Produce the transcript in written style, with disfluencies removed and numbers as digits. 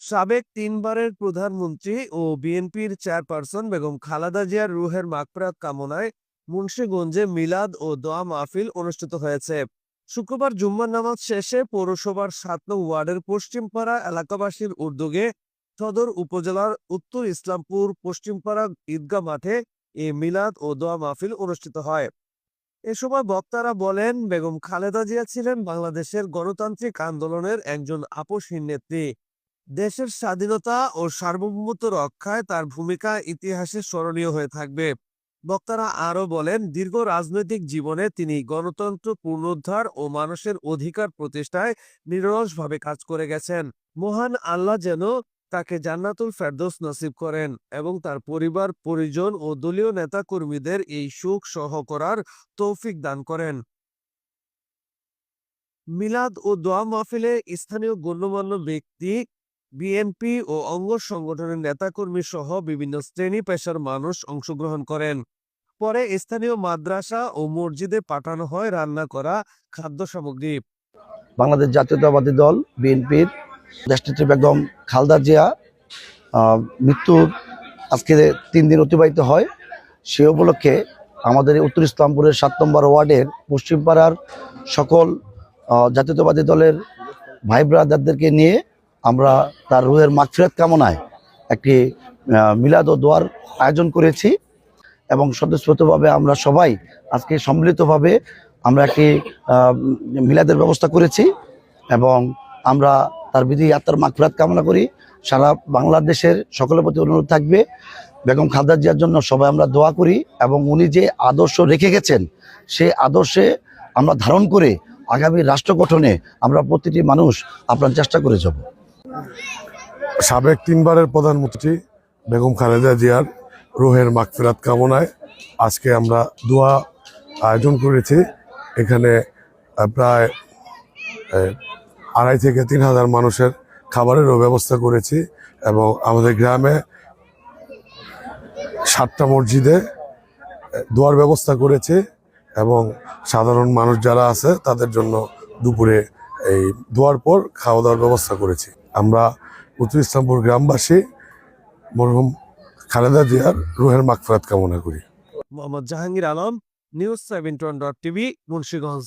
সাবেক তিনবারের প্রধানমন্ত্রী ও বিএনপির চেয়ারপারসন বেগম খালেদা জিয়ার রুহের মাগফিরাত কামনায় মুন্সিগঞ্জে মিলাদ ও দোয়া মাহফিল অনুষ্ঠিত হয়েছে। শুক্রবার জুম্মার নামাজ শেষে পৌরসভার ৭ নং ওয়ার্ডের পশ্চিমপাড়া এলাকাবাসীর উদ্যোগে সদর উপজেলার উত্তর ইসলামপুর পশ্চিমপাড়া ঈদগাহ মাঠে এ মিলাদ ও দোয়া মাহফিল অনুষ্ঠিত হয়। এ সময় বক্তারা বলেন, বেগম খালেদা জিয়া ছিলেন বাংলাদেশের গণতান্ত্রিক আন্দোলনের একজন আপসহীন নেত্রী। দেশের স্বাধীনতা ও সার্বভৌমত্ব রক্ষায় তার ভূমিকা ইতিহাসে স্মরণীয় হয়ে থাকবে। বক্তারা আরো বলেন, দীর্ঘ রাজনৈতিক জীবনে তিনি গণতন্ত্র পুনরুদ্ধার ও মানুষের অধিকার প্রতিষ্ঠায় নিরলসভাবে কাজ করে গেছেন। মহান আল্লাহ যেন তাকে জান্নাতুল ফেরদৌস নসিব করেন এবং তার পরিবার পরিজন ও দলীয় নেতাকর্মীদের এই সুখ সহ করার তৌফিক দান করেন। মিলাদ ও দোয়া মাহফিলে স্থানীয় গণ্যমান্য ব্যক্তি, বিএনপি ও অঙ্গ সংগঠনের নেতাকর্মী সহ বিভিন্ন শ্রেণী পেশার মানুষ অংশগ্রহণ করেন। পরে স্থানীয় মাদ্রাসা ও মসজিদে পাঠানো হয় রান্না করা খাদ্য সামগ্রী। বাংলাদেশ জাতীয়তাবাদী দল বিএনপির দেশনেত্রী বেগম খালেদা জিয়া মৃত্যুর আজকে 3 দিন অতিবাহিত হয়। সে উপলক্ষে আমাদের এই উত্তর ইসলামপুরের 7 নম্বর ওয়ার্ডের পশ্চিমপাড়ার সকল জাতীয়তাবাদী দলের ভাই ব্রাদারদেরকে নিয়ে আমরা তার রুহের মাগফিরাত কামনায় একটি মিলাদ ও দোয়ার আয়োজন করেছি এবং স্বতঃস্ফূর্তভাবে আমরা সবাই আজকে সম্মিলিতভাবে আমরা একটি মিলাদের ব্যবস্থা করেছি এবং আমরা তার বিধি আত্মার মাগফিরাত কামনা করি। সারা বাংলাদেশের সকলের প্রতি অনুরোধ থাকবে, বেগম খালেদা জিয়ার জন্য সবাই আমরা দোয়া করি এবং উনি যে আদর্শ রেখে গেছেন সেই আদর্শে আমরা ধারণ করে আগামী রাষ্ট্র গঠনে আমরা প্রতিটি মানুষ আপনার চেষ্টা করে যাব। সাবেক 3বারের প্রধানমন্ত্রী বেগম খালেদা জিয়ার রুহের মাগফিরাত কামনায় আজকে আমরা দোয়া আয়োজন করেছি। এখানে প্রায় 2,500 থেকে 3,000 মানুষের খাবারেরও ব্যবস্থা করেছি এবং আমাদের গ্রামে 7টা মসজিদে দোয়ার ব্যবস্থা করেছি এবং সাধারণ মানুষ যারা আছে তাদের জন্য দুপুরে এই দোয়ার পর খাওয়া দাওয়ার ব্যবস্থা করেছি। আমরা উত্তর ইসলামপুর গ্রামবাসী মরহুম খালেদা জিয়ার রুহের মাগফিরাত কামনা করি। মোহাম্মদ জাহাঙ্গীর আলম, নিউজ 7টোয়েন্টি.টিভি, মুন্সিগঞ্জ।